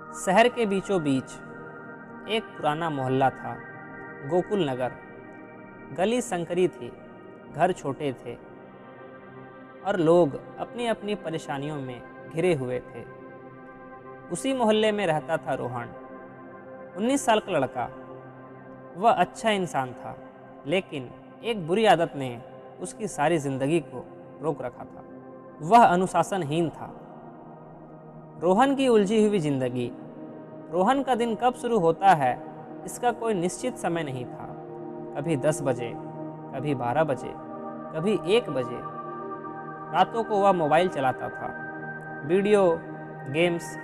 शहर के बीचों बीच एक पुराना मोहल्ला था, गोकुल नगर। गली संकरी थी, घर छोटे थे और लोग अपनी अपनी परेशानियों में घिरे हुए थे। उसी मोहल्ले में रहता था रोहन, 19 साल का लड़का। वह अच्छा इंसान था, लेकिन एक बुरी आदत ने उसकी सारी जिंदगी को रोक रखा था। वह अनुशासनहीन था। रोहन की उलझी हुई जिंदगी। रोहन का दिन कब शुरू होता है, इसका कोई निश्चित समय नहीं था। कभी 10 बजे, कभी 12 बजे, कभी 1 बजे। रातों को वह मोबाइल चलाता था, वीडियो गेम्स,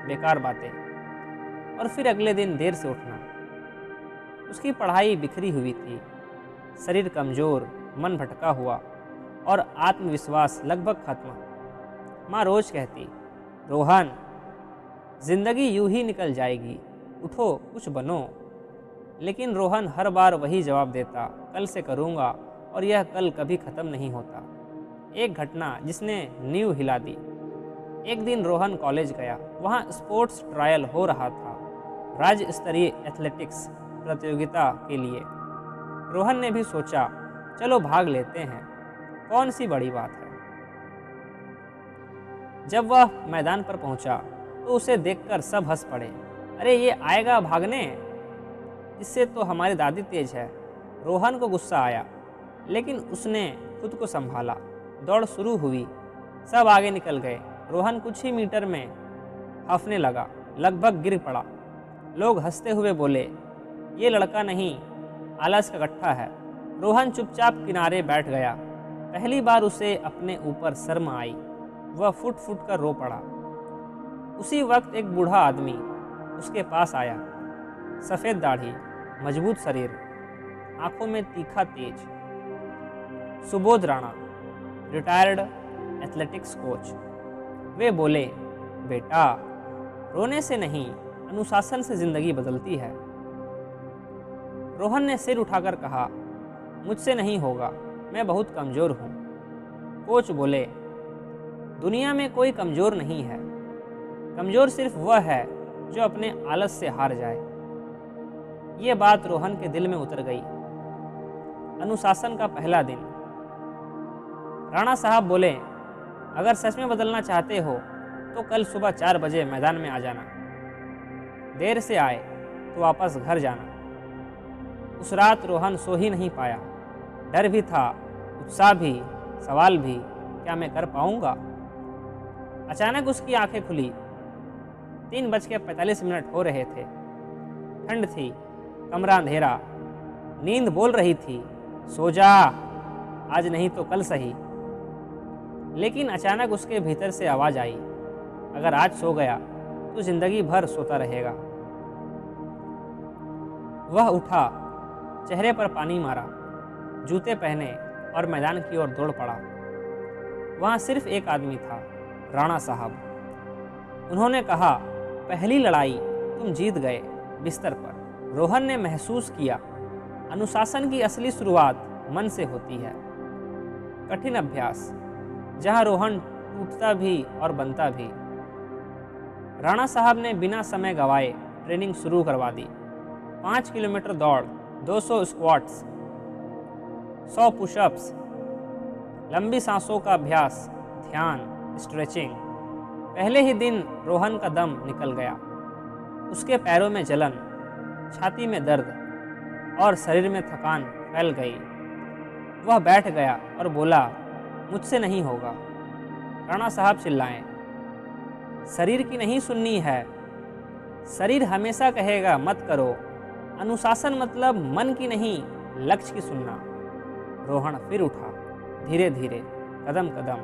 बेकार बातें, और फिर अगले दिन देर से उठना। उसकी पढ़ाई बिखरी हुई थी, शरीर कमजोर, मन भटका हुआ और आत्मविश्वास लगभग खत्म। माँ रोज कहती, रोहन, जिंदगी यूं ही निकल जाएगी, उठो कुछ बनो। लेकिन रोहन हर बार वही जवाब देता, कल से करूँगा, और यह कल कभी ख़त्म नहीं होता। एक घटना जिसने नींव हिला दी। एक दिन रोहन कॉलेज गया। वहाँ स्पोर्ट्स ट्रायल हो रहा था, राज्य स्तरीय एथलेटिक्स प्रतियोगिता के लिए। रोहन ने भी सोचा, चलो भाग लेते हैं, कौन सी बड़ी बात है। जब वह मैदान पर पहुंचा तो उसे देखकर सब हंस पड़े। अरे ये आएगा भागने, इससे तो हमारी दादी तेज है। रोहन को गुस्सा आया, लेकिन उसने खुद को संभाला। दौड़ शुरू हुई, सब आगे निकल गए। रोहन कुछ ही मीटर में हांफने लगा, लगभग गिर पड़ा। लोग हंसते हुए बोले, ये लड़का नहीं, आलस का गट्ठा है। रोहन चुपचाप किनारे बैठ गया। पहली बार उसे अपने ऊपर शर्म आई। वह फुट फुट कर रो पड़ा। उसी वक्त एक बूढ़ा आदमी उसके पास आया। सफ़ेद दाढ़ी, मजबूत शरीर, आंखों में तीखा तेज। Subodh Rana, retired athletics coach. वे बोले, बेटा, रोने से नहीं, अनुशासन से जिंदगी बदलती है। रोहन ने सिर उठाकर कहा, मुझसे नहीं होगा, मैं बहुत कमज़ोर हूँ। कोच बोले, दुनिया में कोई कमज़ोर नहीं है। कमज़ोर सिर्फ वह है जो अपने आलस से हार जाए। ये बात रोहन के दिल में उतर गई। अनुशासन का पहला दिन। राणा साहब बोले, अगर सच में बदलना चाहते हो तो कल सुबह 4 बजे मैदान में आ जाना। देर से आए तो वापस घर जाना। उस रात रोहन सो ही नहीं पाया। डर भी था, उत्साह भी, सवाल भी, क्या मैं कर पाऊंगा। अचानक उसकी आंखें खुली। 3:45 हो रहे थे। ठंड थी, कमरा अंधेरा। नींद बोल रही थी, सो जा, आज नहीं तो कल सही। लेकिन अचानक उसके भीतर से आवाज आई, अगर आज सो गया तो जिंदगी भर सोता रहेगा। वह उठा, चेहरे पर पानी मारा, जूते पहने और मैदान की ओर दौड़ पड़ा। वहाँ सिर्फ एक आदमी था, राणा साहब। उन्होंने कहा, पहली लड़ाई तुम जीत गए। बिस्तर पर रोहन ने महसूस किया, अनुशासन की असली शुरुआत मन से होती है। कठिन अभ्यास, जहाँ रोहन टूटता भी और बनता भी। राणा साहब ने बिना समय गवाए ट्रेनिंग शुरू करवा दी। 5 किलोमीटर दौड़, 200 स्क्वाट्स, 100 पुशअप्स, लंबी सांसों का अभ्यास, ध्यान, स्ट्रेचिंग। पहले ही दिन रोहन का दम निकल गया। उसके पैरों में जलन, छाती में दर्द और शरीर में थकान फैल गई। वह बैठ गया और बोला, मुझसे नहीं होगा। राणा साहब चिल्लाए, शरीर की नहीं सुननी है। शरीर हमेशा कहेगा मत करो। अनुशासन मतलब मन की नहीं, लक्ष्य की सुनना। रोहन फिर उठा, धीरे धीरे, कदम कदम,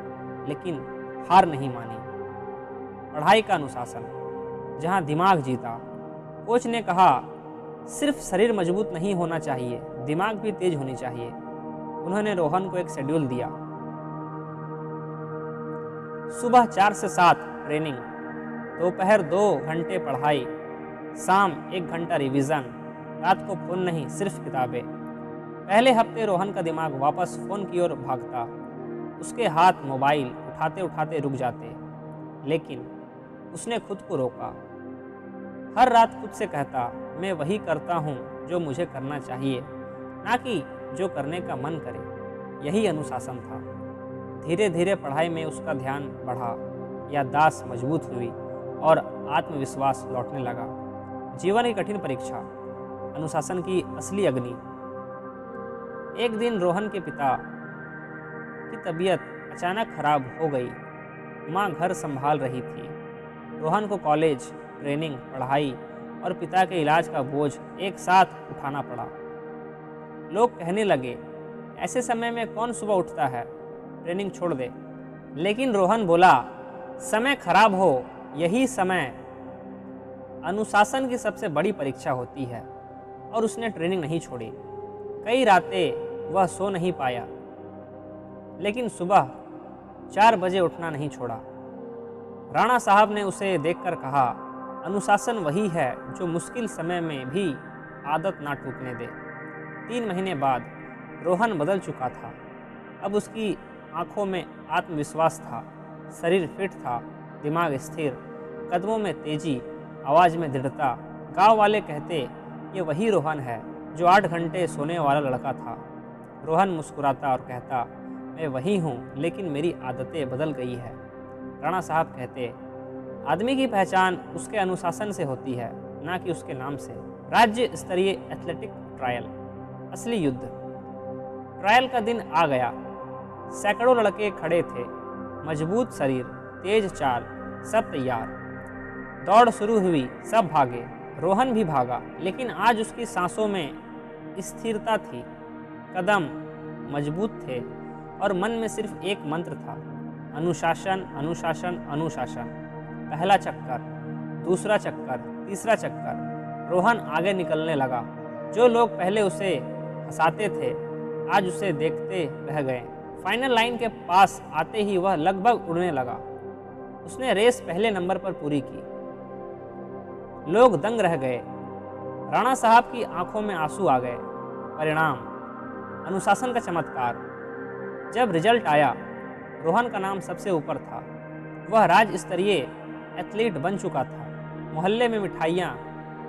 लेकिन हार नहीं मानी। पढ़ाई का अनुशासन, जहां दिमाग जीता। कोच ने कहा, सिर्फ शरीर मजबूत नहीं होना चाहिए, दिमाग भी तेज होनी चाहिए। उन्होंने रोहन को एक शेड्यूल दिया। सुबह 4 से 7 ट्रेनिंग, दोपहर 2 घंटे पढ़ाई, शाम 1 घंटा रिवीजन, रात को फोन नहीं, सिर्फ किताबें। पहले हफ्ते रोहन का दिमाग वापस फोन की ओर भागता। उसके हाथ मोबाइल उठाते उठाते रुक जाते, लेकिन उसने खुद को रोका। हर रात खुद से कहता, मैं वही करता हूँ जो मुझे करना चाहिए, ना कि जो करने का मन करे। यही अनुशासन था। धीरे धीरे पढ़ाई में उसका ध्यान बढ़ा, याददाश्त मजबूत हुई और आत्मविश्वास लौटने लगा। जीवन की कठिन परीक्षा, अनुशासन की असली अग्नि। एक दिन रोहन के पिता की तबीयत अचानक खराब हो गई। माँ घर संभाल रही थी। रोहन को कॉलेज, ट्रेनिंग, पढ़ाई और पिता के इलाज का बोझ एक साथ उठाना पड़ा। लोग कहने लगे, ऐसे समय में कौन सुबह उठता है, ट्रेनिंग छोड़ दे। लेकिन रोहन बोला, समय खराब हो, यही समय अनुशासन की सबसे बड़ी परीक्षा होती है। और उसने ट्रेनिंग नहीं छोड़ी। कई रातें वह सो नहीं पाया, लेकिन सुबह 4 बजे उठना नहीं छोड़ा। राणा साहब ने उसे देखकर कहा, अनुशासन वही है जो मुश्किल समय में भी आदत ना टूटने दे। 3 महीने बाद रोहन बदल चुका था। अब उसकी आंखों में आत्मविश्वास था, शरीर फिट था, दिमाग स्थिर, कदमों में तेजी, आवाज़ में दृढ़ता। गांव वाले कहते, ये वही रोहन है जो 8 घंटे सोने वाला लड़का था। रोहन मुस्कुराता और कहता, मैं वही हूँ, लेकिन मेरी आदतें बदल गई है। राणा साहब कहते, आदमी की पहचान उसके अनुशासन से होती है, ना कि उसके नाम से। राज्य स्तरीय एथलेटिक ट्रायल, असली युद्ध। ट्रायल का दिन आ गया। सैकड़ों लड़के खड़े थे, मजबूत शरीर, तेज चाल, सब तैयार। दौड़ शुरू हुई, सब भागे। रोहन भी भागा, लेकिन आज उसकी सांसों में स्थिरता थी, कदम मजबूत थे और मन में सिर्फ एक मंत्र था, अनुशासन, अनुशासन, अनुशासन। पहला चक्कर, दूसरा चक्कर, तीसरा चक्कर। रोहन आगे निकलने लगा। जो लोग पहले उसे हंसाते थे, आज उसे देखते रह गए। फाइनल लाइन के पास आते ही वह लगभग उड़ने लगा। उसने रेस पहले नंबर पर पूरी की। लोग दंग रह गए। राणा साहब की आंखों में आंसू आ गए। परिणाम, अनुशासन का चमत्कार। जब रिजल्ट आया, रोहन का नाम सबसे ऊपर था। वह राज्य स्तरीय एथलीट बन चुका था। मोहल्ले में मिठाइयाँ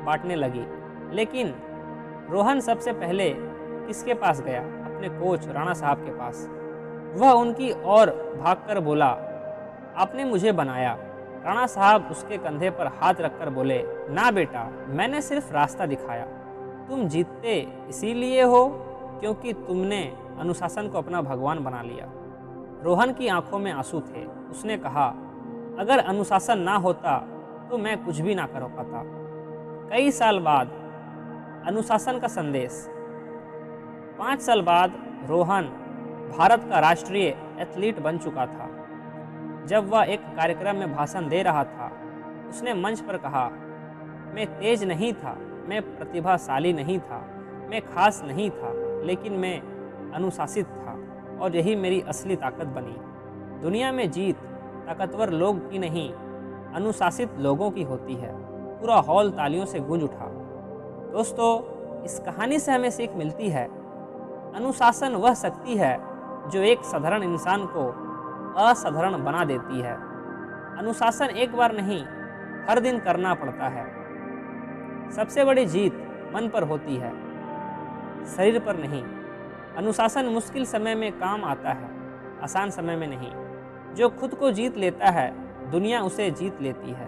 बांटने लगी। लेकिन रोहन सबसे पहले किसके पास गया? अपने कोच राणा साहब के पास। वह उनकी ओर भागकर बोला, आपने मुझे बनाया। राणा साहब उसके कंधे पर हाथ रखकर बोले, ना बेटा, मैंने सिर्फ रास्ता दिखाया। तुम जीतते इसीलिए हो क्योंकि तुमने अनुशासन को अपना भगवान बना लिया। रोहन की आंखों में आंसू थे। उसने कहा, अगर अनुशासन ना होता तो मैं कुछ भी ना कर पाता। कई साल बाद अनुशासन का संदेश। 5 साल बाद रोहन भारत का राष्ट्रीय एथलीट बन चुका था। जब वह एक कार्यक्रम में भाषण दे रहा था, उसने मंच पर कहा, मैं तेज नहीं था, मैं प्रतिभाशाली नहीं था, मैं खास नहीं था, लेकिन मैं अनुशासित था और यही मेरी असली ताकत बनी। दुनिया में जीत ताकतवर लोग की नहीं, अनुशासित लोगों की होती है। पूरा हॉल तालियों से गूंज उठा। दोस्तों, इस कहानी से हमें सीख मिलती है, अनुशासन वह शक्ति है जो एक साधारण इंसान को असाधारण बना देती है। अनुशासन एक बार नहीं, हर दिन करना पड़ता है। सबसे बड़ी जीत मन पर होती है, शरीर पर नहीं। अनुशासन मुश्किल समय में काम आता है, आसान समय में नहीं। जो खुद को जीत लेता है, दुनिया उसे जीत लेती है।